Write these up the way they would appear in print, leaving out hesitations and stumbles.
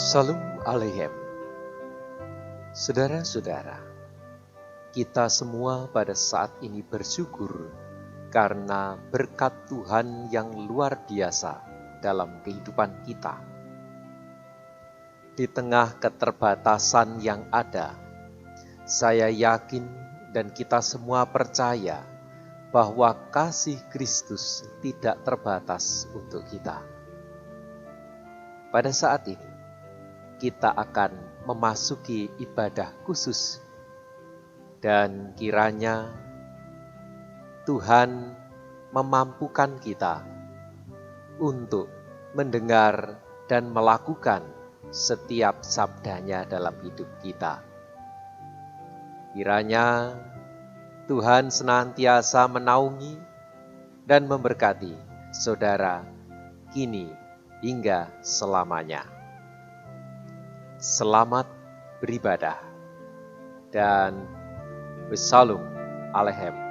Salam Aleichem. Saudara-saudara, kita semua pada saat ini bersyukur karena berkat Tuhan yang luar biasa dalam kehidupan kita. Di tengah keterbatasan yang ada, saya yakin dan kita semua percaya bahwa kasih Kristus tidak terbatas untuk kita. Pada saat ini, kita akan memasuki ibadah khusus dan kiranya Tuhan memampukan kita untuk mendengar dan melakukan setiap sabdanya dalam hidup kita. Kiranya Tuhan senantiasa menaungi dan memberkati saudara kini hingga selamanya. Selamat beribadah dan Shalom Aleichem.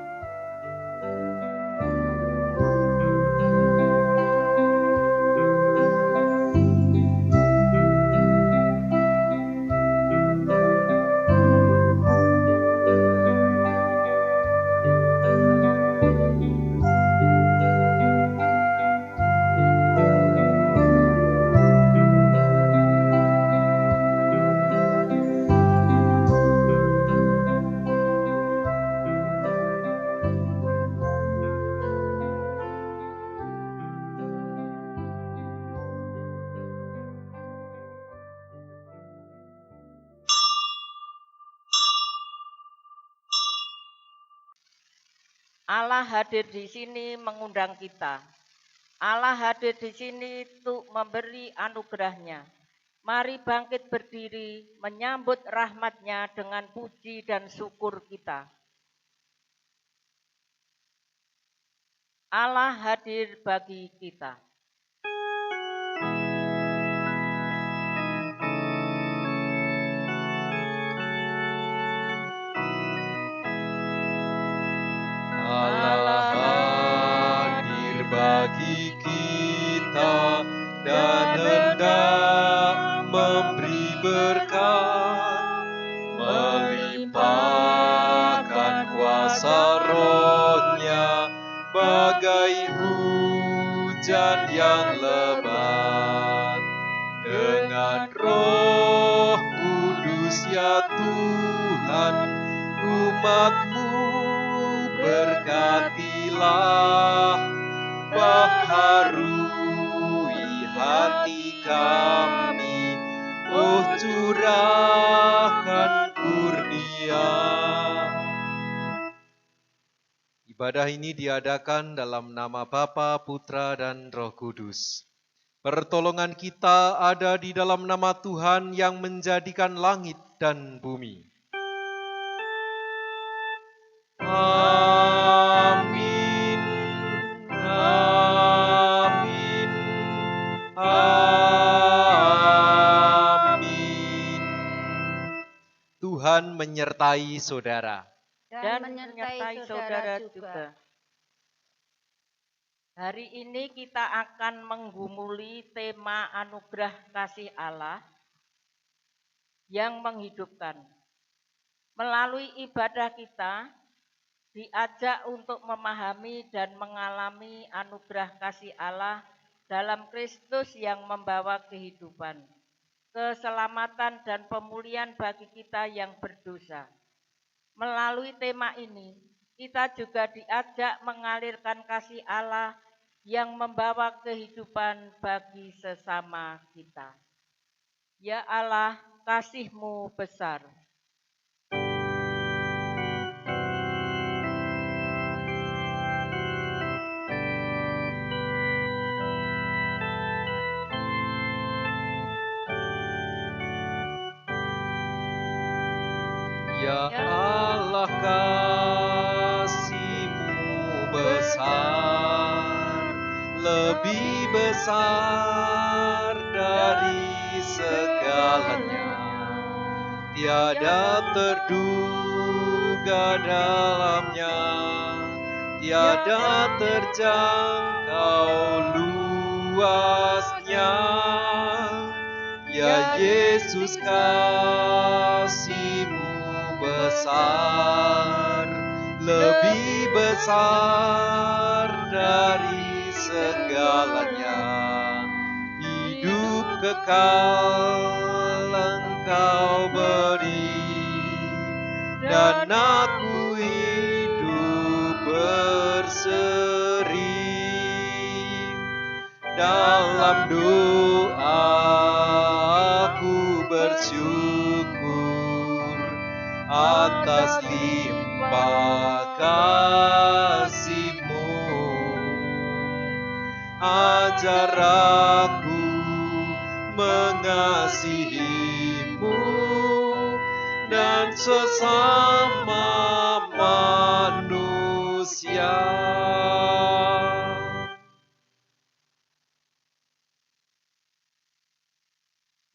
Allah hadir di sini mengundang kita. Allah hadir di sini untuk memberi anugerahnya. Mari bangkit berdiri menyambut rahmat-Nya dengan puji dan syukur kita. Allah hadir bagi kita. Allah hadir bagi kita dan hendak memberi berkat, melimpahkan kuasa Roh-Nya bagai hujan yang lebat. Dengan Roh Kudus ya Tuhan, umat-Mu berkatilah, baharui hati kami, oh curahkan kurnia. Ibadah ini diadakan dalam nama Bapa, Putra, dan Roh Kudus. Pertolongan kita ada di dalam nama Tuhan yang menjadikan langit dan bumi. Amin, amin, amin. Tuhan menyertai saudara. Dan menyertai saudara juga. Hari ini kita akan menggumuli tema anugerah kasih Allah yang menghidupkan. Melalui ibadah kita, diajak untuk memahami dan mengalami anugerah kasih Allah dalam Kristus yang membawa kehidupan, keselamatan dan pemulihan bagi kita yang berdosa. Melalui tema ini, kita juga diajak mengalirkan kasih Allah yang membawa kehidupan bagi sesama kita. Ya Allah, kasih-Mu besar. Ya Allah, kasih-Mu besar, lebih besar dari segalanya. Tiada terduga dalamnya, tiada terjangkau luasnya. Ya Yesus, kasih-Mu besar, lebih besar dari segalanya. Hidup kekal Engkau beri, dan aku hidup berseri. Dalam doa aku bersyukur atas limpah kasih-Mu. Ajar aku mengasihi-Mu dan sesama manusia.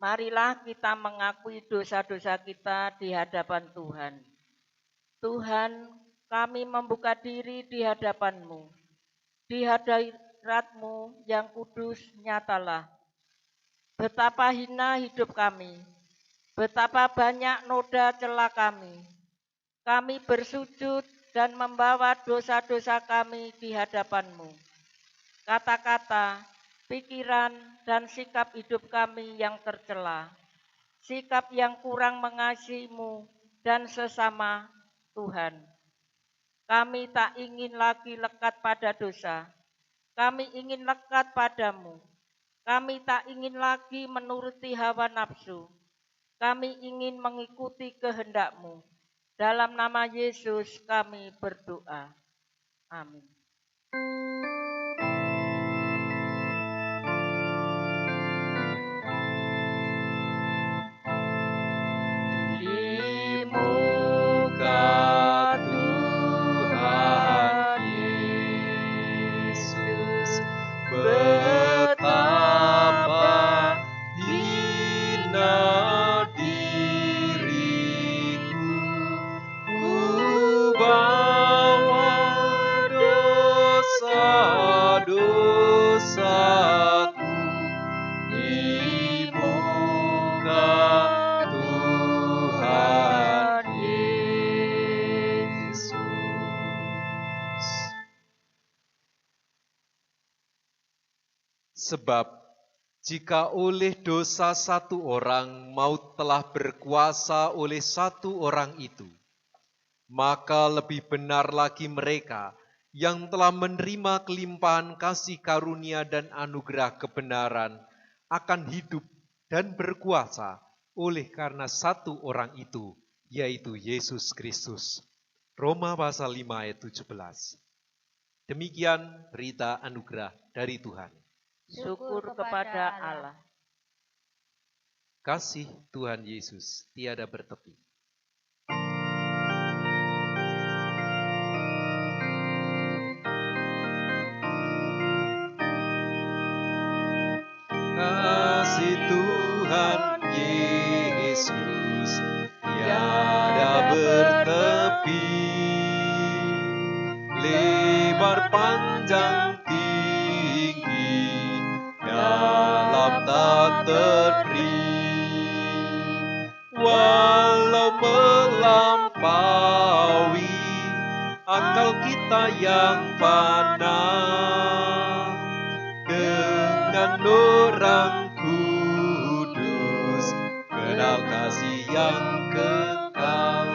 Marilah kita mengakui dosa-dosa kita di hadapan Tuhan. Tuhan, kami membuka diri di hadapan-Mu. Di hadirat-Mu yang kudus nyatalah betapa hina hidup kami, betapa banyak noda celah kami. Kami bersujud dan membawa dosa-dosa kami di hadapan-Mu. Kata-kata, pikiran, dan sikap hidup kami yang tercela, sikap yang kurang mengasihi-Mu dan sesama Tuhan. Kami tak ingin lagi lekat pada dosa, kami ingin lekat padamu. Kami tak ingin lagi menuruti hawa nafsu, kami ingin mengikuti kehendak-Mu. Dalam nama Yesus kami berdoa. Amin. Di muka Tuhan Yesus, betapa hina diriku, ku bawa dosa-dosaku di muka Tuhan Yesus. Sebab jika oleh dosa satu orang maut telah berkuasa oleh satu orang itu, maka lebih benar lagi mereka yang telah menerima kelimpahan kasih karunia dan anugerah kebenaran akan hidup dan berkuasa oleh karena satu orang itu, yaitu Yesus Kristus. Roma pasal 5 ayat 17. Demikian berita anugerah dari Tuhan. Syukur kepada Allah. Kasih Tuhan Yesus tiada bertepi. Kasih Tuhan Yesus tiada bertepi, lebar panjang tinggi, dalam tak teri. Walau melampaui akal kita yang fana, dengan orang kudus kenal kasih yang kekal.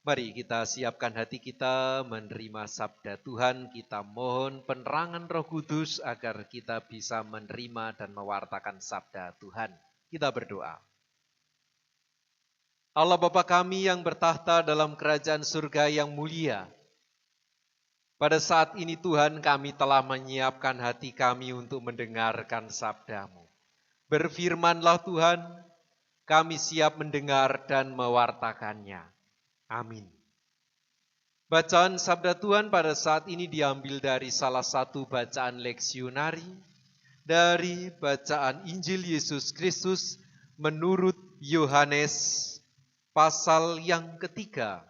Mari kita siapkan hati kita menerima sabda Tuhan. Kita mohon penerangan Roh Kudus agar kita bisa menerima dan mewartakan sabda Tuhan. Kita berdoa. Allah Bapa kami yang bertahta dalam kerajaan surga yang mulia, pada saat ini Tuhan kami telah menyiapkan hati kami untuk mendengarkan sabda-Mu. Berfirmanlah Tuhan, kami siap mendengar dan mewartakannya. Amin. Bacaan sabda Tuhan pada saat ini diambil dari salah satu bacaan leksionari dari bacaan Injil Yesus Kristus menurut Yohanes pasal yang ketiga.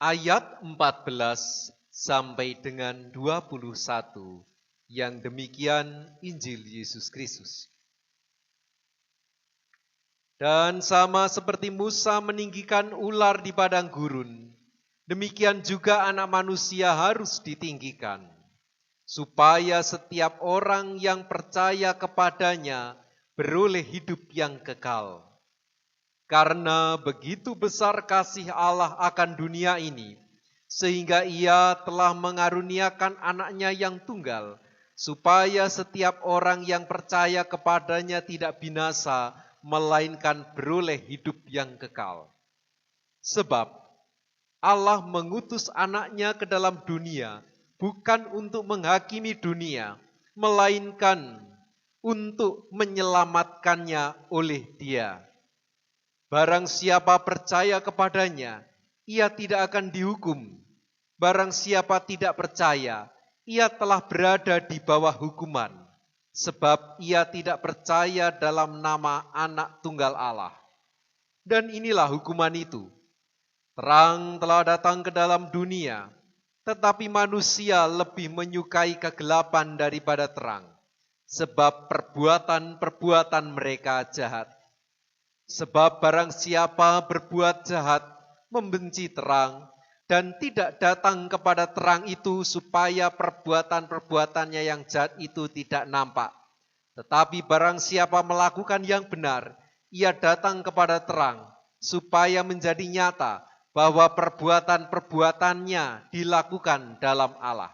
Ayat 14 sampai dengan 21 Yang demikian Injil Yesus Kristus. Dan sama seperti Musa meninggikan ular di padang gurun, demikian juga Anak Manusia harus ditinggikan, supaya setiap orang yang percaya kepadanya beroleh hidup yang kekal. Karena begitu besar kasih Allah akan dunia ini, sehingga Ia telah mengaruniakan Anaknya yang tunggal, supaya setiap orang yang percaya kepadanya tidak binasa, melainkan beroleh hidup yang kekal. Sebab Allah mengutus Anaknya ke dalam dunia, bukan untuk menghakimi dunia, melainkan untuk menyelamatkannya oleh Dia. Barang siapa percaya kepadanya, ia tidak akan dihukum. Barang siapa tidak percaya, ia telah berada di bawah hukuman, sebab ia tidak percaya dalam nama Anak Tunggal Allah. Dan inilah hukuman itu. Terang telah datang ke dalam dunia, tetapi manusia lebih menyukai kegelapan daripada terang, sebab perbuatan-perbuatan mereka jahat. Sebab barang siapa berbuat jahat, membenci terang, dan tidak datang kepada terang itu supaya perbuatan-perbuatannya yang jahat itu tidak nampak. Tetapi barang siapa melakukan yang benar, ia datang kepada terang, supaya menjadi nyata bahwa perbuatan-perbuatannya dilakukan dalam Allah.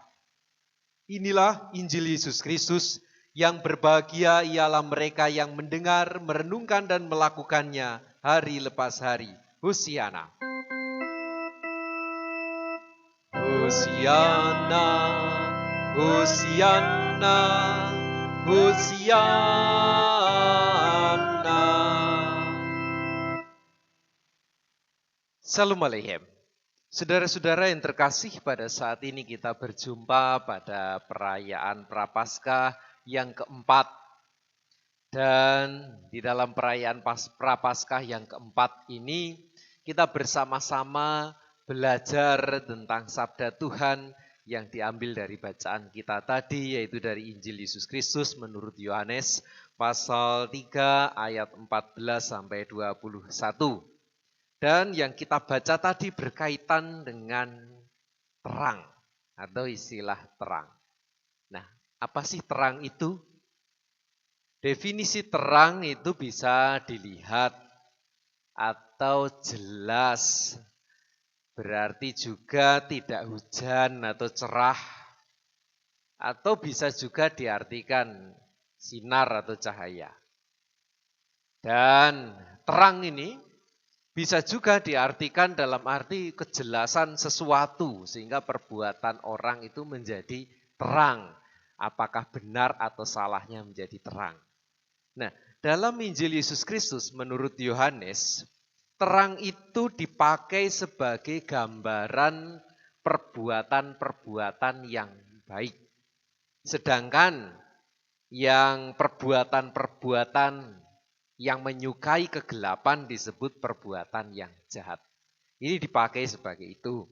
Inilah Injil Yesus Kristus. Yang berbahagia ialah mereka yang mendengar, merenungkan dan melakukannya hari lepas hari. Hosiana. Hosiana, Hosiana, Hosiana. Salam Aleichem. Saudara-saudara yang terkasih, pada saat ini kita berjumpa pada perayaan Prapaskah yang keempat. Dan di dalam perayaan Prapaskah yang keempat ini, kita bersama-sama belajar tentang sabda Tuhan yang diambil dari bacaan kita tadi, yaitu dari Injil Yesus Kristus menurut Yohanes pasal 3 ayat 14 sampai 21. Dan yang kita baca tadi berkaitan dengan terang atau istilah terang. Nah, apa sih terang itu? Definisi terang itu bisa dilihat atau jelas. Berarti juga tidak hujan atau cerah. Atau bisa juga diartikan sinar atau cahaya. Dan terang ini bisa juga diartikan dalam arti kejelasan sesuatu, sehingga perbuatan orang itu menjadi terang. Apakah benar atau salahnya menjadi terang. Nah, dalam Injil Yesus Kristus menurut Yohanes, terang itu dipakai sebagai gambaran perbuatan-perbuatan yang baik. Sedangkan yang perbuatan-perbuatan yang menyukai kegelapan disebut perbuatan yang jahat. Ini dipakai sebagai itu.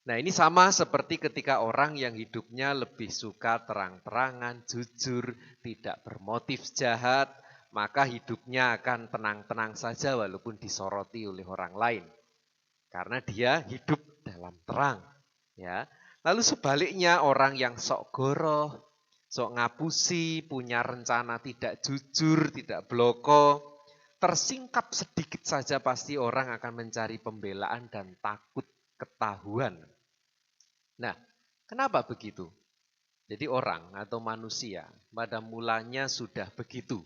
Nah, ini sama seperti ketika orang yang hidupnya lebih suka terang-terangan, jujur, tidak bermotif jahat, maka hidupnya akan tenang-tenang saja walaupun disoroti oleh orang lain. Karena dia hidup dalam terang. Ya. Lalu sebaliknya orang yang sok goroh, sok ngapusi, punya rencana tidak jujur, tidak bloko, tersingkap sedikit saja pasti orang akan mencari pembelaan dan takut ketahuan. Nah, kenapa begitu? Jadi orang atau manusia pada mulanya sudah begitu.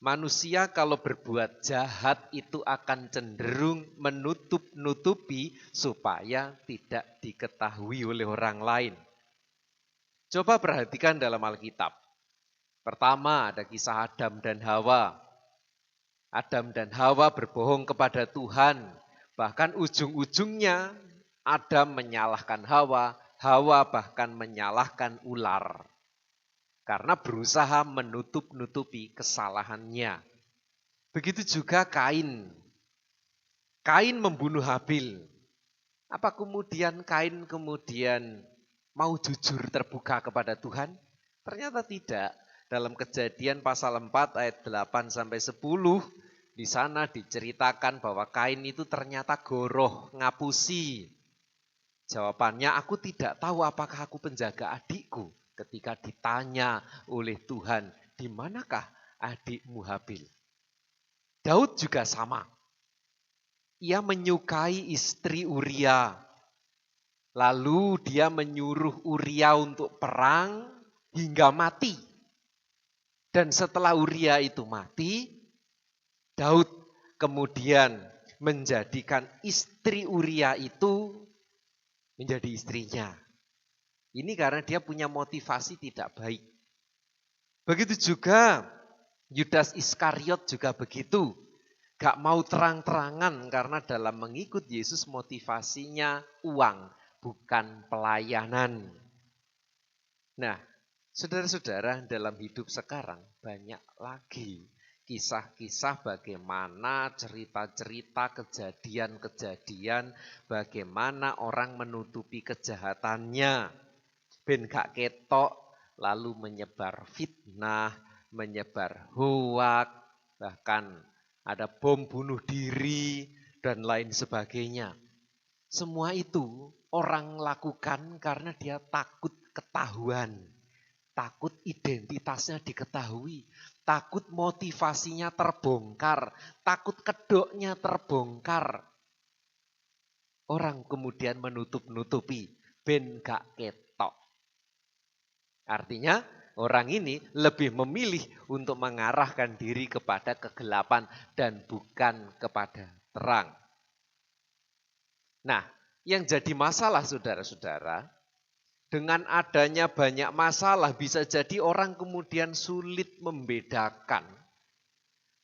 Manusia kalau berbuat jahat itu akan cenderung menutup-nutupi supaya tidak diketahui oleh orang lain. Coba perhatikan dalam Alkitab. Pertama ada kisah Adam dan Hawa. Adam dan Hawa berbohong kepada Tuhan. Bahkan ujung-ujungnya Adam menyalahkan Hawa, Hawa bahkan menyalahkan ular. Karena berusaha menutup-nutupi kesalahannya. Begitu juga Kain. Kain membunuh Habil. Apa kemudian Kain mau jujur terbuka kepada Tuhan? Ternyata tidak. Dalam Kejadian pasal 4 ayat 8 sampai 10, di sana diceritakan bahwa Kain itu ternyata goroh, ngapusi. Jawabannya, aku tidak tahu apakah aku penjaga adikku. Ketika ditanya oleh Tuhan, di manakah adikmu Habil? Daud juga sama. Ia menyukai istri Uria. Lalu dia menyuruh Uria untuk perang hingga mati. Dan setelah Uria itu mati, Daud kemudian menjadikan istri Uria itu menjadi istrinya. Ini karena dia punya motivasi tidak baik. Begitu juga Yudas Iskariot juga begitu. Gak mau terang-terangan karena dalam mengikut Yesus motivasinya uang, bukan pelayanan. Nah, saudara-saudara, dalam hidup sekarang banyak lagi kisah-kisah bagaimana cerita-cerita kejadian-kejadian, bagaimana orang menutupi kejahatannya. Ben gak ketok, lalu menyebar fitnah, menyebar hoak, bahkan ada bom bunuh diri, dan lain sebagainya. Semua itu orang lakukan karena dia takut ketahuan, takut identitasnya diketahui, takut motivasinya terbongkar, takut kedoknya terbongkar. Orang kemudian menutup-nutupi, ben gak ketok. Artinya orang ini lebih memilih untuk mengarahkan diri kepada kegelapan dan bukan kepada terang. Nah, yang jadi masalah saudara-saudara, dengan adanya banyak masalah bisa jadi orang kemudian sulit membedakan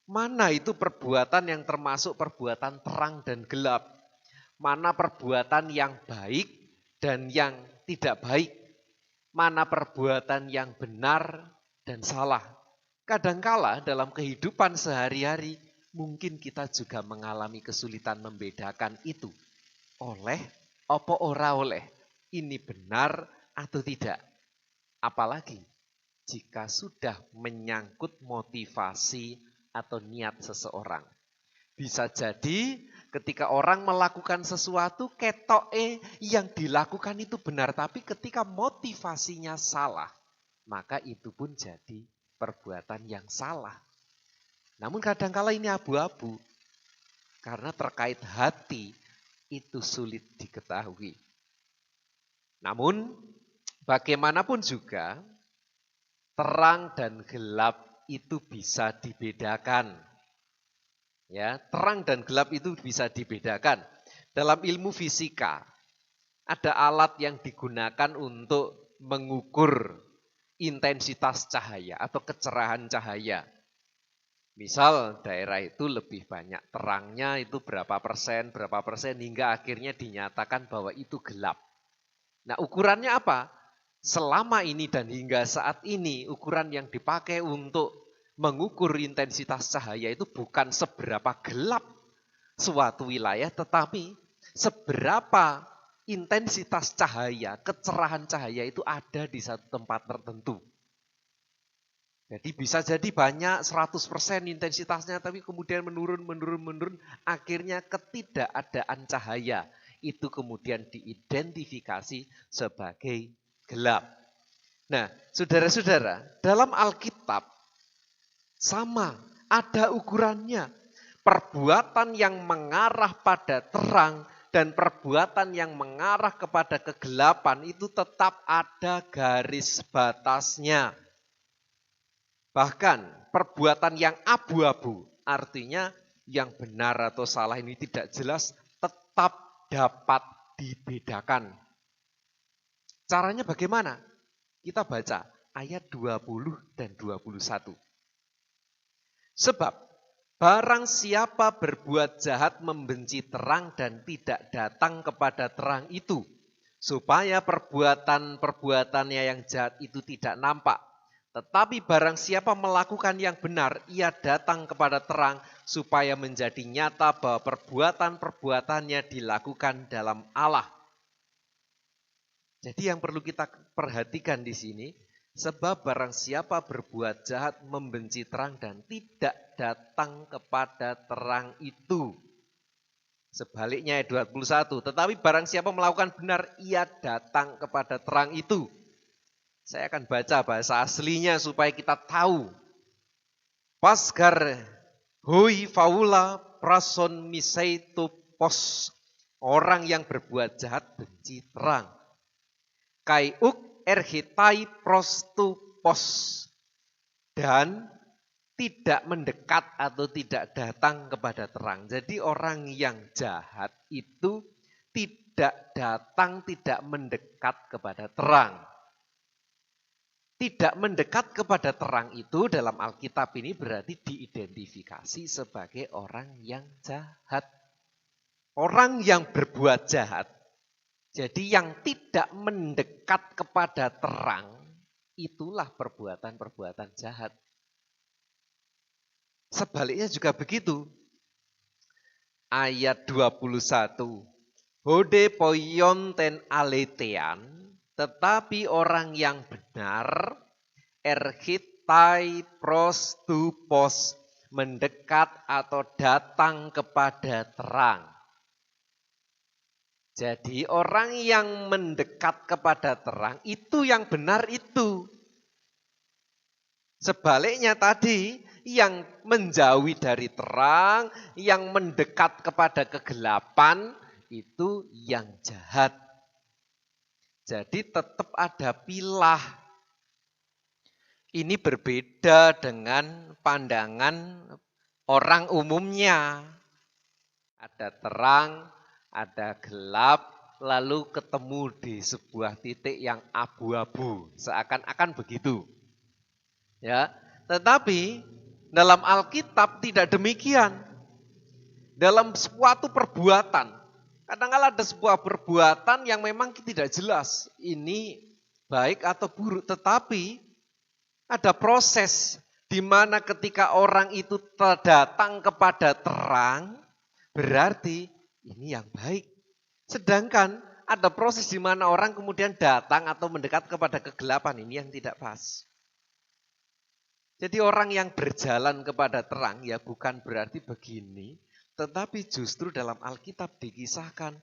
mana itu perbuatan yang termasuk perbuatan terang dan gelap, mana perbuatan yang baik dan yang tidak baik, mana perbuatan yang benar dan salah. Kadangkala dalam kehidupan sehari-hari mungkin kita juga mengalami kesulitan membedakan itu. Oleh, apa ora oleh, ini benar atau tidak. Apalagi jika sudah menyangkut motivasi atau niat seseorang. Bisa jadi ketika orang melakukan sesuatu, ketoke yang dilakukan itu benar. Tapi ketika motivasinya salah, maka itu pun jadi perbuatan yang salah. Namun kadangkala ini abu-abu. Karena terkait hati, itu sulit diketahui. Namun bagaimanapun juga terang dan gelap itu bisa dibedakan. Ya, terang dan gelap itu bisa dibedakan. Dalam ilmu fisika ada alat yang digunakan untuk mengukur intensitas cahaya atau kecerahan cahaya. Misal daerah itu lebih banyak terangnya itu berapa persen hingga akhirnya dinyatakan bahwa itu gelap. Nah, ukurannya apa? Selama ini dan hingga saat ini ukuran yang dipakai untuk mengukur intensitas cahaya itu bukan seberapa gelap suatu wilayah, tetapi seberapa intensitas cahaya, kecerahan cahaya itu ada di satu tempat tertentu. Jadi bisa jadi banyak 100% intensitasnya tapi kemudian menurun, akhirnya ketidakadaan cahaya itu kemudian diidentifikasi sebagai gelap. Nah, saudara-saudara, dalam Alkitab sama ada ukurannya. Perbuatan yang mengarah pada terang dan perbuatan yang mengarah kepada kegelapan itu tetap ada garis batasnya. Bahkan perbuatan yang abu-abu, artinya yang benar atau salah ini tidak jelas, tetap dapat dibedakan. Caranya bagaimana? Kita baca ayat 20 dan 21. Sebab barang siapa berbuat jahat membenci terang dan tidak datang kepada terang itu, supaya perbuatan-perbuatannya yang jahat itu tidak nampak. Tetapi barang siapa melakukan yang benar, ia datang kepada terang supaya menjadi nyata bahwa perbuatan-perbuatannya dilakukan dalam Allah. Jadi yang perlu kita perhatikan di sini, Sebab barang siapa berbuat jahat membenci terang dan tidak datang kepada terang itu. Sebaliknya ayat 21, tetapi barang siapa melakukan benar, ia datang kepada terang itu. Saya akan baca bahasa aslinya supaya kita tahu. Pasgar hui faula prason misaitu pos. Orang yang berbuat jahat benci terang. Kaiuk erhitai prostu pos. Dan tidak mendekat atau tidak datang kepada terang. Jadi orang yang jahat itu tidak datang, tidak mendekat kepada terang. Tidak mendekat kepada terang itu dalam Alkitab ini berarti diidentifikasi sebagai orang yang jahat. Orang yang berbuat jahat. Jadi yang tidak mendekat kepada terang, itulah perbuatan-perbuatan jahat. Sebaliknya juga begitu. Ayat 21. Hode poion ten aletean, tetapi orang yang benar, erhitai prostupos, mendekat atau datang kepada terang. Jadi orang yang mendekat kepada terang, itu yang benar itu. Sebaliknya tadi, yang menjauhi dari terang, yang mendekat kepada kegelapan, itu yang jahat. Jadi tetap ada pilah. Ini berbeda dengan pandangan orang umumnya. Ada terang, ada gelap, lalu ketemu di sebuah titik yang abu-abu. Seakan-akan begitu. Ya, tetapi dalam Alkitab tidak demikian. Dalam suatu perbuatan, kadang-kadang ada sebuah perbuatan yang memang tidak jelas ini baik atau buruk, tetapi ada proses di mana ketika orang itu datang kepada terang, berarti ini yang baik. Sedangkan ada proses di mana orang kemudian datang atau mendekat kepada kegelapan, ini yang tidak pas. Jadi orang yang berjalan kepada terang ya bukan berarti begini, tetapi justru dalam Alkitab dikisahkan,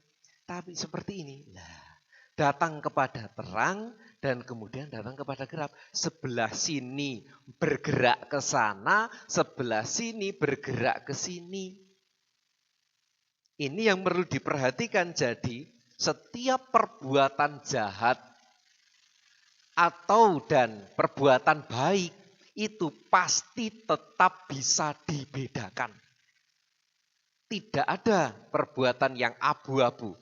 tapi seperti ini. Nah, datang kepada terang dan kemudian datang kepada gelap. Sebelah sini bergerak ke sana, sebelah sini bergerak ke sini. Ini yang perlu diperhatikan. Jadi setiap perbuatan jahat atau dan perbuatan baik itu pasti tetap bisa dibedakan. Tidak ada perbuatan yang abu-abu.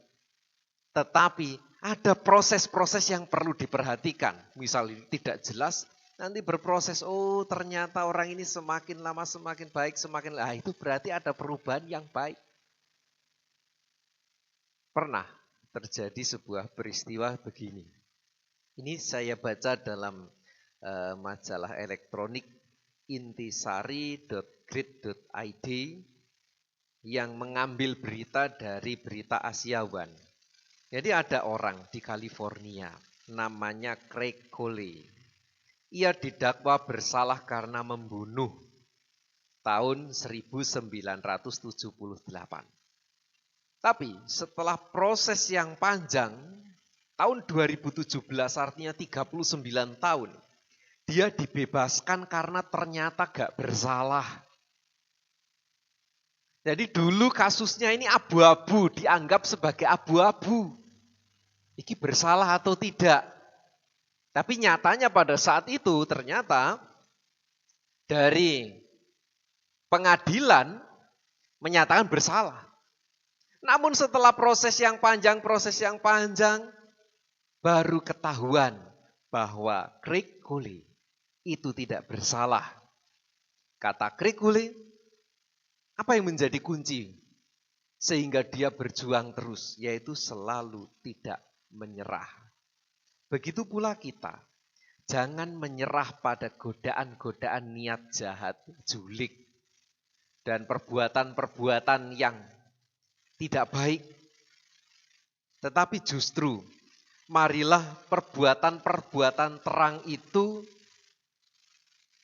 Tetapi ada proses-proses yang perlu diperhatikan. Misalnya tidak jelas, nanti berproses, oh ternyata orang ini semakin lama semakin baik, semakin lah itu berarti ada perubahan yang baik. Pernah terjadi sebuah peristiwa begini. Ini saya baca dalam majalah elektronik intisari.grid.id yang mengambil berita dari berita Asia One. Jadi ada orang di California namanya Craig Coley. Ia didakwa bersalah karena membunuh tahun 1978. Tapi setelah proses yang panjang, tahun 2017 artinya 39 tahun, dia dibebaskan karena ternyata gak bersalah. Jadi dulu kasusnya ini abu-abu, dianggap sebagai abu-abu. Ini bersalah atau tidak. Tapi nyatanya pada saat itu ternyata dari pengadilan menyatakan bersalah. Namun setelah proses yang panjang, baru ketahuan bahwa Craig Coley itu tidak bersalah. Kata Craig Coley, apa yang menjadi kunci sehingga dia berjuang terus, yaitu selalu tidak menyerah. Begitu pula kita, jangan menyerah pada godaan-godaan niat jahat, julik, dan perbuatan-perbuatan yang tidak baik. Tetapi justru Marilah perbuatan-perbuatan terang itu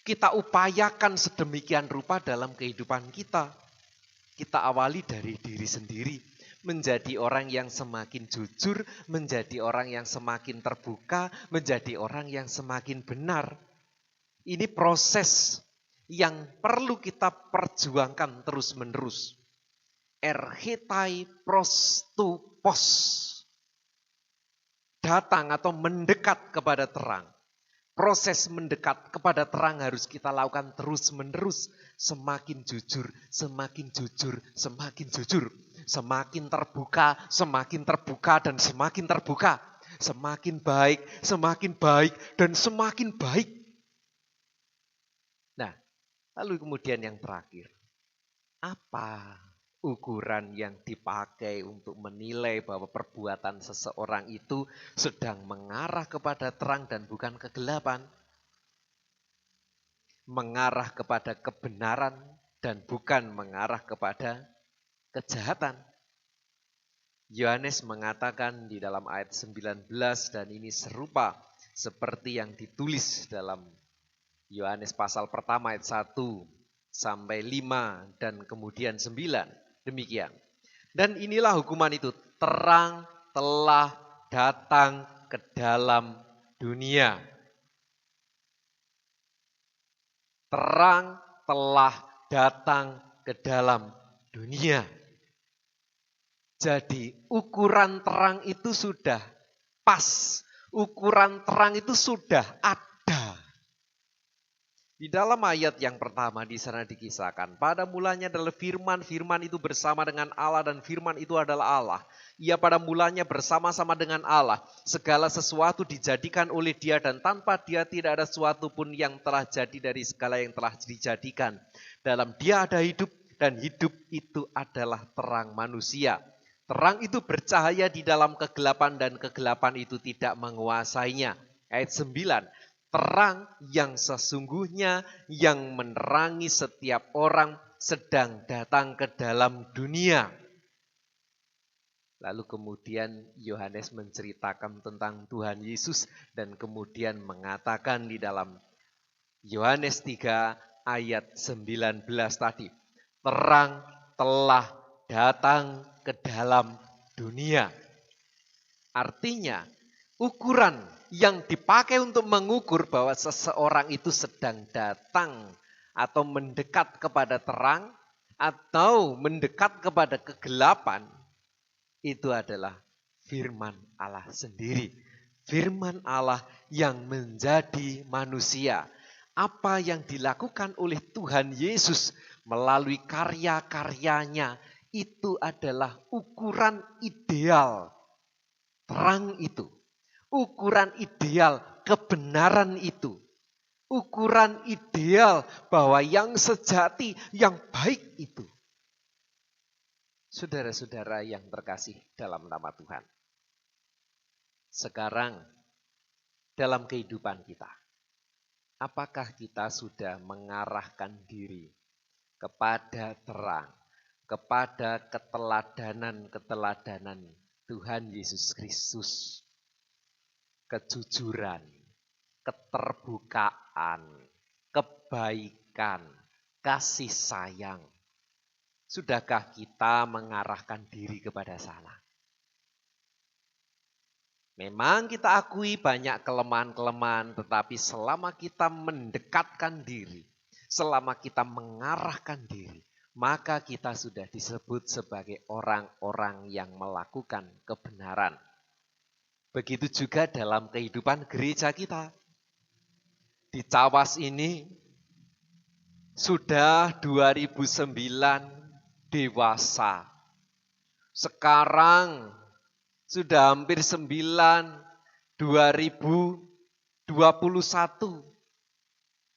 kita upayakan sedemikian rupa dalam kehidupan kita. Kita awali dari diri sendiri, menjadi orang yang semakin jujur, menjadi orang yang semakin terbuka, menjadi orang yang semakin benar. Ini proses yang perlu kita perjuangkan terus-menerus. Erhetai pros tu pos. Datang atau mendekat kepada terang. Proses mendekat kepada terang harus kita lakukan terus-menerus. Semakin jujur, semakin jujur, semakin jujur. Semakin terbuka, dan semakin terbuka. Semakin baik, dan semakin baik. Nah, lalu kemudian yang terakhir. Apa ukuran yang dipakai untuk menilai bahwa perbuatan seseorang itu sedang mengarah kepada terang dan bukan kegelapan? Mengarah kepada kebenaran dan bukan mengarah kepada kejahatan. Yohanes mengatakan di dalam ayat 19 dan ini serupa seperti yang ditulis dalam Yohanes pasal pertama ayat 1 sampai 5 dan kemudian 9. Demikian. Dan inilah hukuman itu, terang telah datang ke dalam dunia. Terang telah datang ke dalam dunia. Jadi ukuran terang itu sudah pas. Ukuran terang itu sudah ada. Di dalam ayat yang pertama di sana dikisahkan, pada mulanya adalah firman, firman itu bersama dengan Allah dan firman itu adalah Allah. Ia pada mulanya bersama-sama dengan Allah. Segala sesuatu dijadikan oleh Dia dan tanpa Dia tidak ada sesuatu pun yang telah jadi dari segala yang telah dijadikan. Dalam Dia ada hidup dan hidup itu adalah terang manusia. Terang itu bercahaya di dalam kegelapan dan kegelapan itu tidak menguasainya. Ayat 9. Terang yang sesungguhnya yang menerangi setiap orang sedang datang ke dalam dunia. Lalu kemudian Yohanes menceritakan tentang Tuhan Yesus dan kemudian mengatakan di dalam Yohanes 3 ayat 19 tadi. Terang telah datang ke dalam dunia. Artinya ukuran yang dipakai untuk mengukur bahwa seseorang itu sedang datang atau mendekat kepada terang atau mendekat kepada kegelapan itu adalah firman Allah sendiri. Firman Allah yang menjadi manusia. Apa yang dilakukan oleh Tuhan Yesus melalui karya-karyanya itu adalah ukuran ideal terang itu. Ukuran ideal kebenaran itu. Ukuran ideal bahwa yang sejati, yang baik itu. Saudara-saudara yang terkasih dalam nama Tuhan. Sekarang dalam kehidupan kita, apakah kita sudah mengarahkan diri kepada terang, kepada keteladanan Tuhan Yesus Kristus? Kejujuran, keterbukaan, kebaikan, kasih sayang. Sudahkah kita mengarahkan diri kepada sana? Memang kita akui banyak kelemahan-kelemahan, tetapi selama kita mendekatkan diri, selama kita mengarahkan diri, maka kita sudah disebut sebagai orang-orang yang melakukan kebenaran. Begitu juga dalam kehidupan gereja kita. Di Cawas ini sudah 2009 dewasa. Sekarang sudah hampir 2021.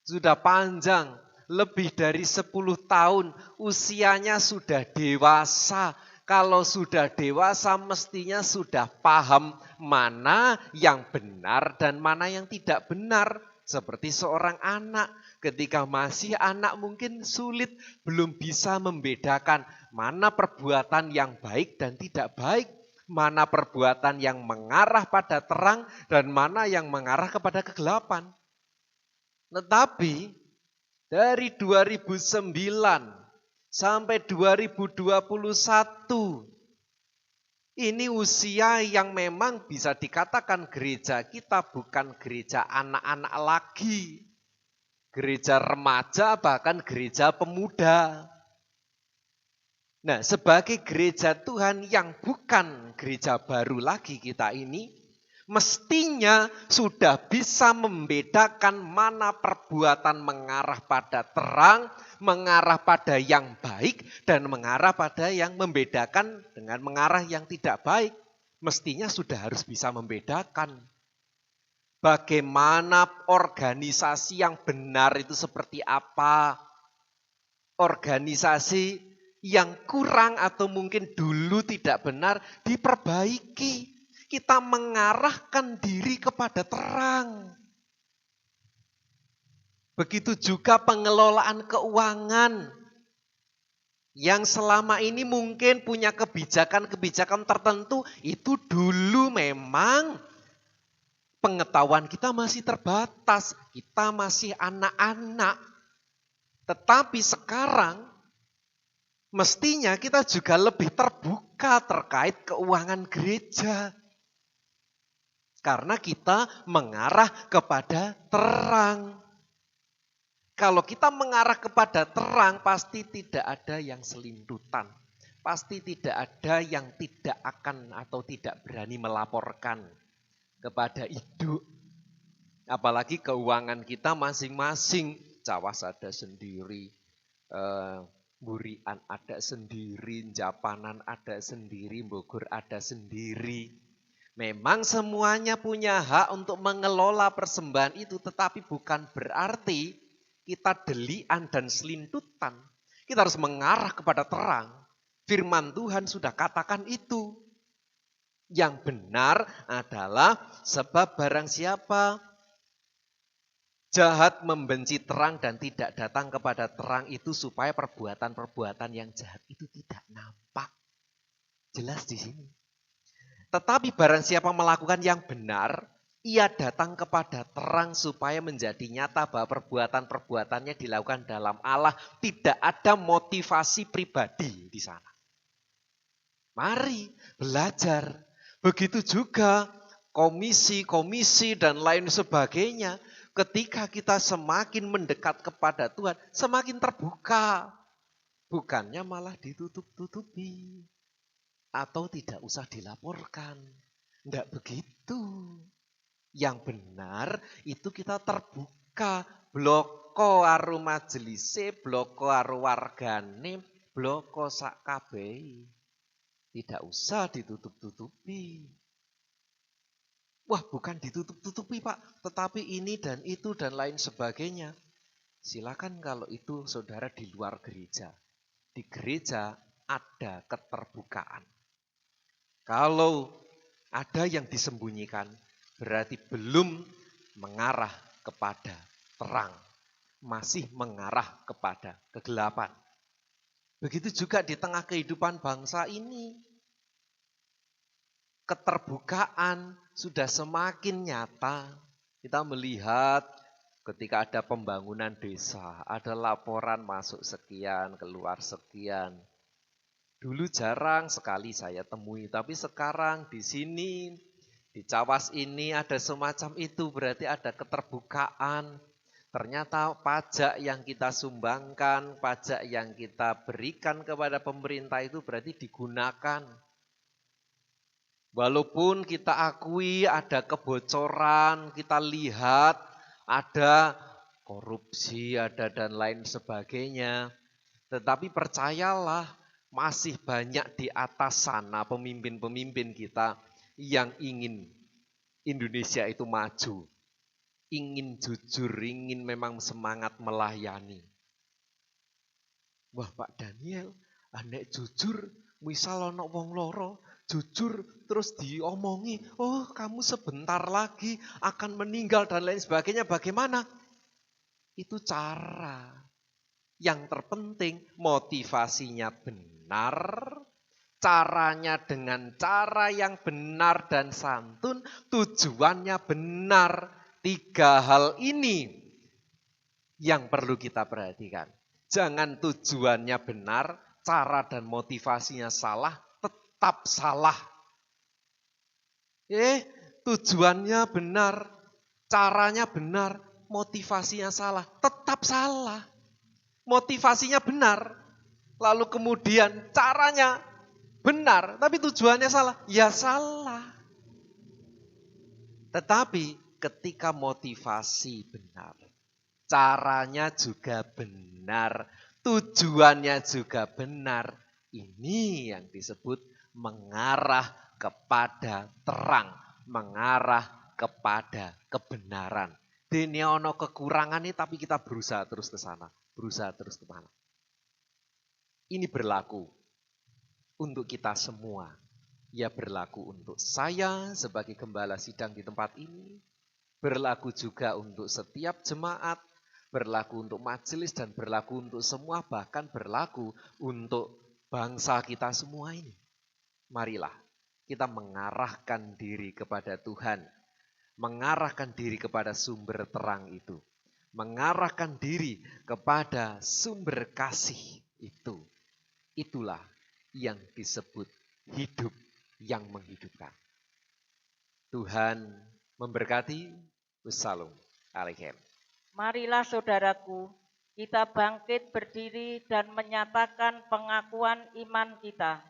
Sudah panjang, lebih dari 10 tahun usianya sudah dewasa. Kalau sudah dewasa mestinya sudah paham mana yang benar dan mana yang tidak benar. Seperti seorang anak, ketika masih anak mungkin sulit, belum bisa membedakan mana perbuatan yang baik dan tidak baik. Mana perbuatan yang mengarah pada terang dan mana yang mengarah kepada kegelapan. Tetapi dari 2009 sampai 2021, ini usia yang memang bisa dikatakan gereja kita bukan gereja anak-anak lagi. Gereja remaja bahkan gereja pemuda. Nah, sebagai gereja Tuhan yang bukan gereja baru lagi kita ini, mestinya sudah bisa membedakan mana perbuatan mengarah pada terang, mengarah pada yang baik, dan mengarah pada yang membedakan dengan mengarah yang tidak baik. Mestinya sudah harus bisa membedakan. Bagaimana organisasi yang benar itu seperti apa? Organisasi yang kurang atau mungkin dulu tidak benar diperbaiki. Kita mengarahkan diri kepada terang. Begitu juga pengelolaan keuangan yang selama ini mungkin punya kebijakan-kebijakan tertentu, itu dulu memang pengetahuan kita masih terbatas, kita masih anak-anak. Tetapi sekarang mestinya kita juga lebih terbuka terkait keuangan gereja. Karena kita mengarah kepada terang. Kalau kita mengarah kepada terang, pasti tidak ada yang selintutan. Pasti tidak ada yang tidak akan atau tidak berani melaporkan kepada induk. Apalagi keuangan kita masing-masing. Cawas ada sendiri, Burian ada sendiri, Japanan ada sendiri, Bogor ada sendiri. Memang semuanya punya hak untuk mengelola persembahan itu, tetapi bukan berarti kita delian dan selintutan. Kita harus mengarah kepada terang. Firman Tuhan sudah katakan itu. Yang benar adalah sebab barang siapa jahat membenci terang dan tidak datang kepada terang itu supaya perbuatan-perbuatan yang jahat itu tidak nampak. Jelas di sini. Tetapi barang siapa melakukan yang benar, ia datang kepada terang supaya menjadi nyata bahwa perbuatan-perbuatannya dilakukan dalam Allah. Tidak ada motivasi pribadi di sana. Mari belajar. Begitu juga komisi-komisi dan lain sebagainya. Ketika kita semakin mendekat kepada Tuhan, semakin terbuka. Bukannya malah ditutup-tutupi. Atau tidak usah dilaporkan. Tidak begitu. Yang benar itu kita terbuka. Bloko karo majelise, bloko karo wargane, bloko sak kabeh. Tidak usah ditutup-tutupi. Wah, bukan ditutup-tutupi Pak, tetapi ini dan itu dan lain sebagainya. Silakan kalau itu saudara di luar gereja. Di gereja ada keterbukaan. Kalau ada yang disembunyikan, berarti belum mengarah kepada terang. Masih mengarah kepada kegelapan. Begitu juga di tengah kehidupan bangsa ini. Keterbukaan sudah semakin nyata. Kita melihat ketika ada pembangunan desa, ada laporan masuk sekian, keluar sekian. Dulu jarang sekali saya temui, tapi sekarang di sini, di Cawas ini ada semacam itu, berarti ada keterbukaan. Ternyata pajak yang kita sumbangkan, pajak yang kita berikan kepada pemerintah itu berarti digunakan. Walaupun kita akui ada kebocoran, kita lihat ada korupsi, ada dan lain sebagainya. Tetapi percayalah, masih banyak di atas sana pemimpin-pemimpin kita yang ingin Indonesia itu maju. Ingin jujur, ingin memang semangat melayani. Wah Pak Daniel, anek jujur, misal ono wong loro, jujur terus diomongi, oh kamu sebentar lagi akan meninggal dan lain sebagainya, bagaimana? Itu cara. Yang terpenting motivasinya benar, caranya dengan cara yang benar dan santun, tujuannya benar. 3 hal ini yang perlu kita perhatikan. Jangan tujuannya benar, cara dan motivasinya salah, tetap salah. Tujuannya benar, caranya benar, motivasinya salah, tetap salah. Motivasinya benar, lalu kemudian caranya benar, tapi tujuannya salah, ya salah. Tetapi ketika motivasi benar, caranya juga benar, tujuannya juga benar, ini yang disebut mengarah kepada terang, mengarah kepada kebenaran. Dene ono kekurangan ini tapi kita berusaha terus ke sana, berusaha terus ke mana. Ini berlaku untuk kita semua. Ya berlaku untuk saya sebagai gembala sidang di tempat ini, berlaku juga untuk setiap jemaat, berlaku untuk majelis dan berlaku untuk semua, bahkan berlaku untuk bangsa kita semua ini. Marilah kita mengarahkan diri kepada Tuhan, mengarahkan diri kepada sumber terang itu, mengarahkan diri kepada sumber kasih itu. Itulah yang disebut hidup yang menghidupkan. Tuhan memberkati. Wassalam alaikum. Marilah saudaraku, kita bangkit berdiri dan menyatakan pengakuan iman kita.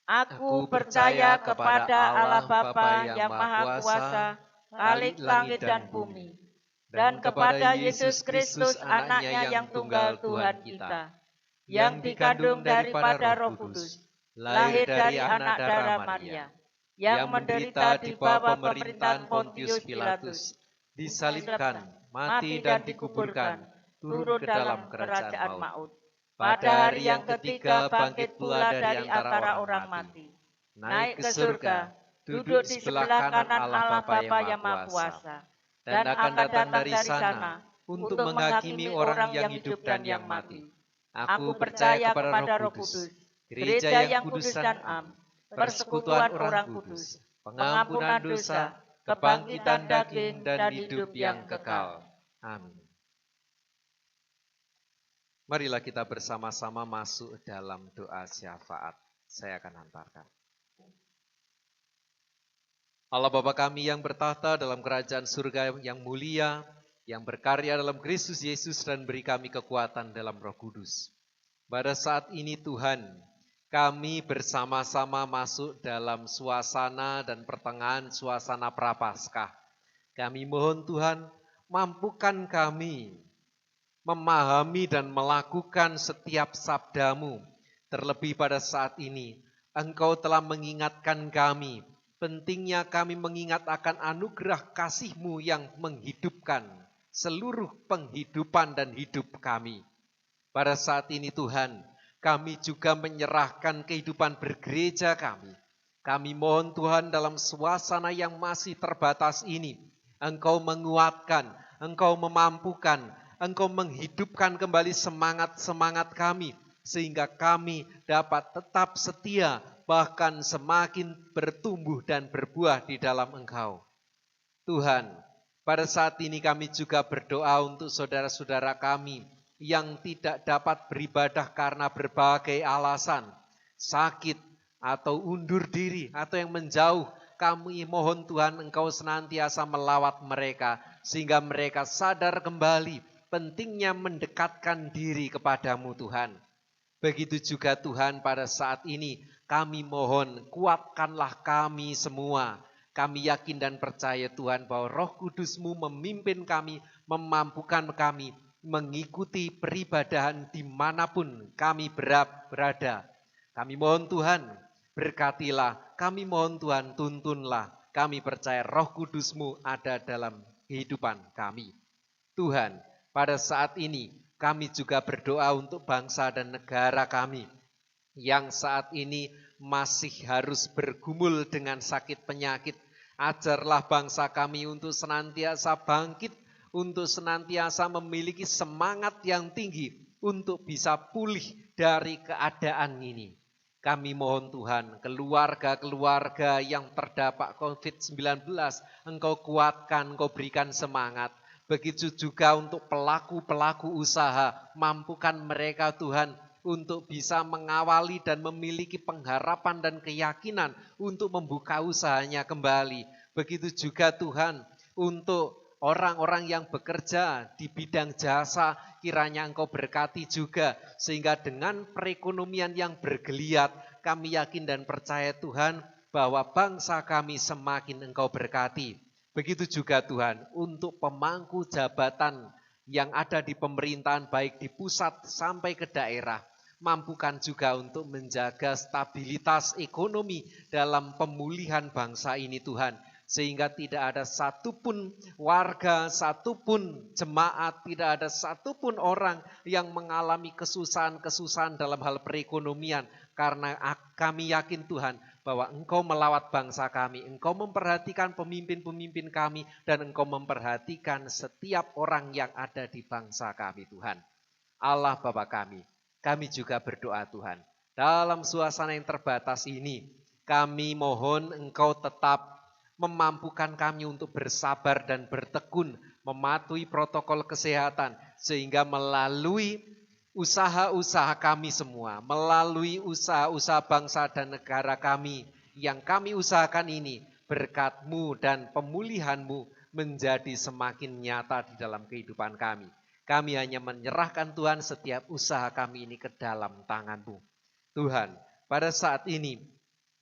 Aku percaya kepada Allah Bapa yang Maha Kuasa, Khalik langit dan bumi, dan kepada Yesus Kristus anaknya yang tunggal Tuhan kita, yang dikandung daripada Roh Kudus, lahir dari anak darah Maria, yang menderita di bawah pemerintahan Pontius Pilatus, disalibkan, mati dan dikuburkan, turun ke dalam kerajaan maut. Pada hari yang ketiga bangkit pula dari antara orang mati, naik ke surga, duduk di sebelah kanan Allah Bapa yang Maha Kuasa, dan akan datang dari sana untuk menghakimi orang yang hidup dan yang mati. Aku percaya kepada Roh Kudus, gereja yang kudus dan am, persekutuan orang kudus, pengampunan dosa, kebangkitan daging, dan hidup yang kekal. Amin. Marilah kita bersama-sama masuk dalam doa syafaat. Saya akan hantarkan. Allah Bapa kami yang bertahta dalam kerajaan surga yang mulia, yang berkarya dalam Kristus Yesus dan beri kami kekuatan dalam Roh Kudus. Pada saat ini Tuhan, kami bersama-sama masuk dalam suasana dan pertengahan suasana Prapaskah. Kami mohon Tuhan, mampukan kami memahami dan melakukan setiap sabdamu. Terlebih pada saat ini, Engkau telah mengingatkan kami, pentingnya kami mengingat akan anugerah kasih-Mu yang menghidupkan seluruh penghidupan dan hidup kami. Pada saat ini Tuhan, kami juga menyerahkan kehidupan bergereja kami. Kami mohon Tuhan dalam suasana yang masih terbatas ini, Engkau menguatkan, Engkau memampukan, Engkau menghidupkan kembali semangat-semangat kami, sehingga kami dapat tetap setia, bahkan semakin bertumbuh dan berbuah di dalam Engkau. Tuhan, pada saat ini kami juga berdoa untuk saudara-saudara kami yang tidak dapat beribadah karena berbagai alasan, sakit, atau undur diri, atau yang menjauh. Kami mohon Tuhan Engkau senantiasa melawat mereka, sehingga mereka sadar kembali pentingnya mendekatkan diri kepadamu Tuhan. Begitu juga Tuhan pada saat ini kami mohon kuatkanlah kami semua. Kami yakin dan percaya Tuhan bahwa Roh Kudus-Mu memimpin kami, memampukan kami mengikuti peribadahan dimanapun kami berada. Kami mohon Tuhan berkatilah, kami mohon Tuhan tuntunlah. Kami percaya Roh Kudus-Mu ada dalam kehidupan kami. Tuhan, pada saat ini kami juga berdoa untuk bangsa dan negara kami yang saat ini masih harus bergumul dengan sakit penyakit. Ajarlah bangsa kami untuk senantiasa bangkit, untuk senantiasa memiliki semangat yang tinggi untuk bisa pulih dari keadaan ini. Kami mohon Tuhan, keluarga-keluarga yang terdampak COVID-19, Engkau kuatkan, Engkau berikan semangat. Begitu juga untuk pelaku-pelaku usaha, mampukan mereka Tuhan untuk bisa mengawali dan memiliki pengharapan dan keyakinan untuk membuka usahanya kembali. Begitu juga Tuhan untuk orang-orang yang bekerja di bidang jasa, kiranya Engkau berkati juga, sehingga dengan perekonomian yang bergeliat, kami yakin dan percaya Tuhan, bahwa bangsa kami semakin Engkau berkati. Begitu juga Tuhan, untuk pemangku jabatan yang ada di pemerintahan, baik di pusat sampai ke daerah, mampukan juga untuk menjaga stabilitas ekonomi dalam pemulihan bangsa ini Tuhan. Sehingga tidak ada satupun warga, satupun jemaat, tidak ada satupun orang yang mengalami kesusahan-kesusahan dalam hal perekonomian. Karena kami yakin Tuhan bahwa Engkau melawat bangsa kami, Engkau memperhatikan pemimpin-pemimpin kami, dan Engkau memperhatikan setiap orang yang ada di bangsa kami Tuhan. Allah Bapa kami juga berdoa Tuhan. Dalam suasana yang terbatas ini, kami mohon Engkau tetap memampukan kami untuk bersabar dan bertekun, mematuhi protokol kesehatan, sehingga melalui usaha-usaha kami semua, melalui usaha-usaha bangsa dan negara kami, yang kami usahakan ini, berkat-Mu dan pemulihan-Mu menjadi semakin nyata di dalam kehidupan kami. Kami hanya menyerahkan Tuhan setiap usaha kami ini ke dalam tangan-Mu. Tuhan, pada saat ini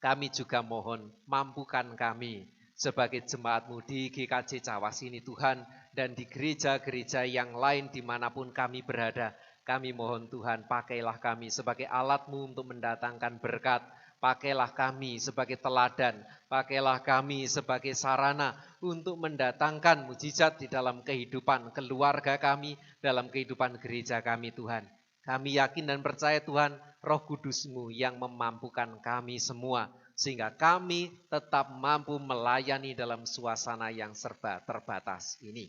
kami juga mohon mampukan kami sebagai jemaat-Mu di GKJ Cawas ini Tuhan, dan di gereja-gereja yang lain dimanapun kami berada. Kami mohon Tuhan, pakailah kami sebagai alat-Mu untuk mendatangkan berkat. Pakailah kami sebagai teladan, pakailah kami sebagai sarana untuk mendatangkan mujizat di dalam kehidupan keluarga kami, dalam kehidupan gereja kami Tuhan. Kami yakin dan percaya Tuhan, Roh Kudus-Mu yang memampukan kami semua, sehingga kami tetap mampu melayani dalam suasana yang serba terbatas ini.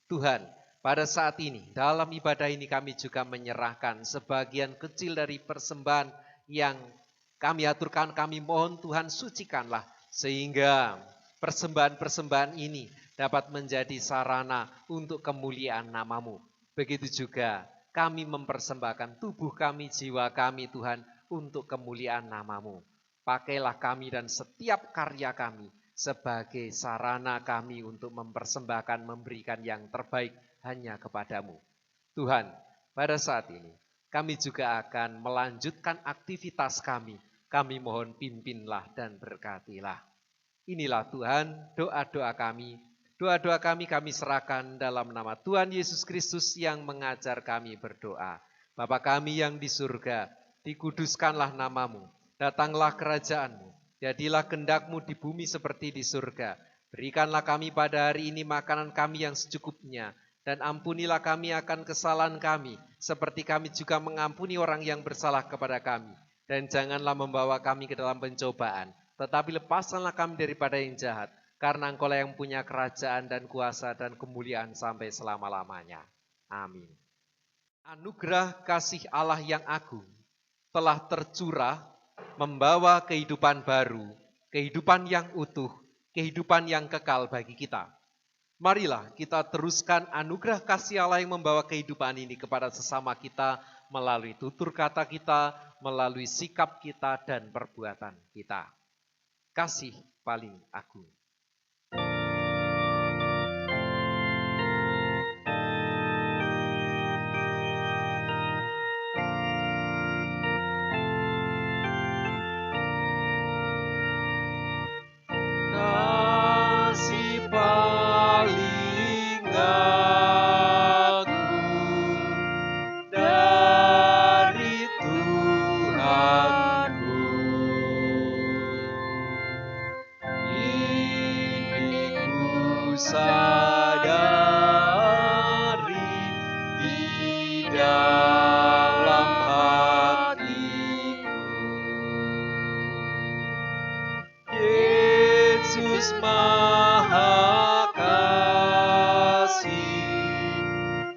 Tuhan, pada saat ini, dalam ibadah ini kami juga menyerahkan sebagian kecil dari persembahan yang kami aturkan. Kami mohon Tuhan sucikanlah, sehingga persembahan-persembahan ini dapat menjadi sarana untuk kemuliaan nama-Mu. Begitu juga kami mempersembahkan tubuh kami, jiwa kami Tuhan, untuk kemuliaan nama-Mu. Pakailah kami dan setiap karya kami sebagai sarana kami untuk mempersembahkan, memberikan yang terbaik hanya kepadamu. Tuhan, pada saat ini kami juga akan melanjutkan aktivitas kami. Kami mohon pimpinlah dan berkatilah. Inilah Tuhan doa-doa kami. Doa-doa kami serahkan dalam nama Tuhan Yesus Kristus yang mengajar kami berdoa. Bapa kami yang di surga, dikuduskanlah nama-Mu. Datanglah kerajaan-Mu, jadilah kehendak-Mu di bumi seperti di surga. Berikanlah kami pada hari ini makanan kami yang secukupnya, dan ampunilah kami akan kesalahan kami, seperti kami juga mengampuni orang yang bersalah kepada kami. Dan janganlah membawa kami ke dalam pencobaan, tetapi lepaskanlah kami daripada yang jahat, karena Engkau-lah yang punya kerajaan dan kuasa dan kemuliaan sampai selama-lamanya. Amin. Anugerah kasih Allah yang agung telah tercurah, membawa kehidupan baru, kehidupan yang utuh, kehidupan yang kekal bagi kita. Marilah kita teruskan anugerah kasih Allah yang membawa kehidupan ini kepada sesama kita melalui tutur kata kita, melalui sikap kita dan perbuatan kita. Kasih paling agung.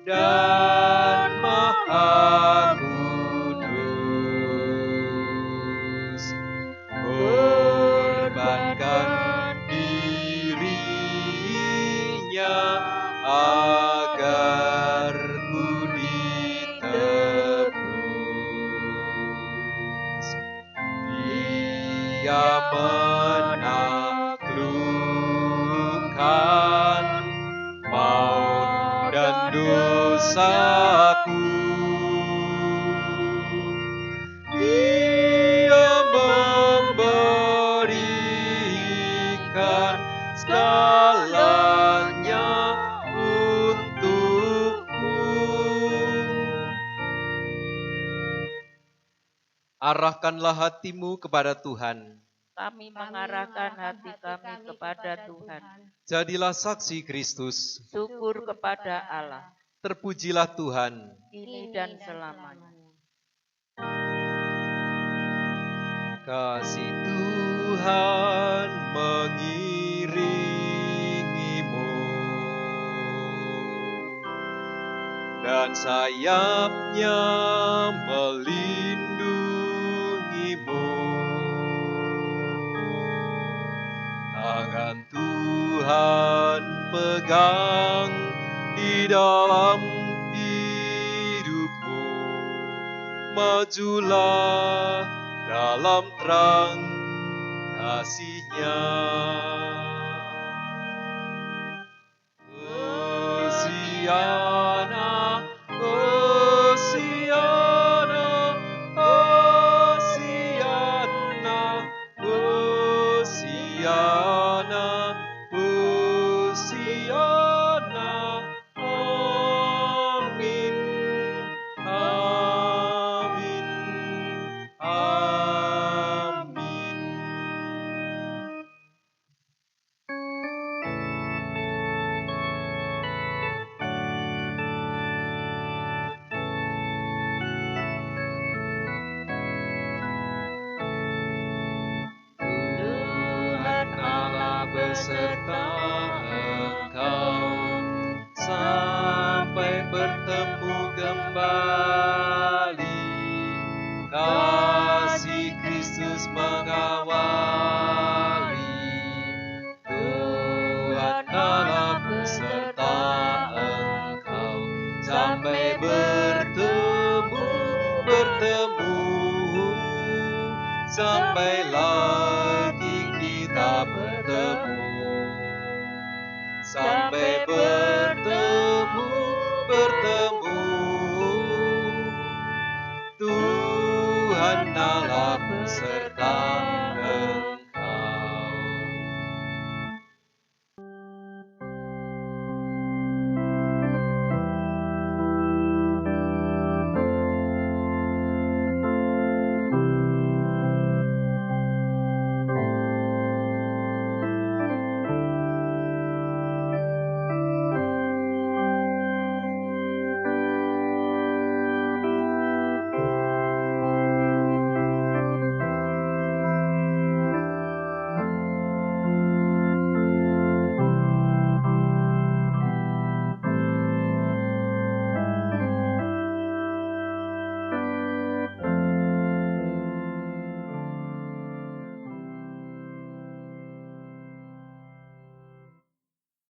Dan Maha Kudus. dosaku. Dia memberikan segalanya untukku. Arahkanlah hatimu kepada Tuhan. Kami mengarahkan hati kami kepada Tuhan. Jadilah saksi Kristus. Syukur kepada Allah, Terpujilah Tuhan. kini dan selamanya. Kasih Tuhan mengiringimu, dan sayapnya melindungimu. Tangan Tuhan pegang di dalam hidupmu. Majulah dalam terang kasih-Nya. Hosiana, Hosiana, Hosiana, Hosiana, Hosiana. Amin, amin, amin. Tuhan Allah beserta engkau sampai bertemu kembali. Kasih Kristus mengawali. Tuhan Allah beserta engkau sampai bertemu, sampai lagi kita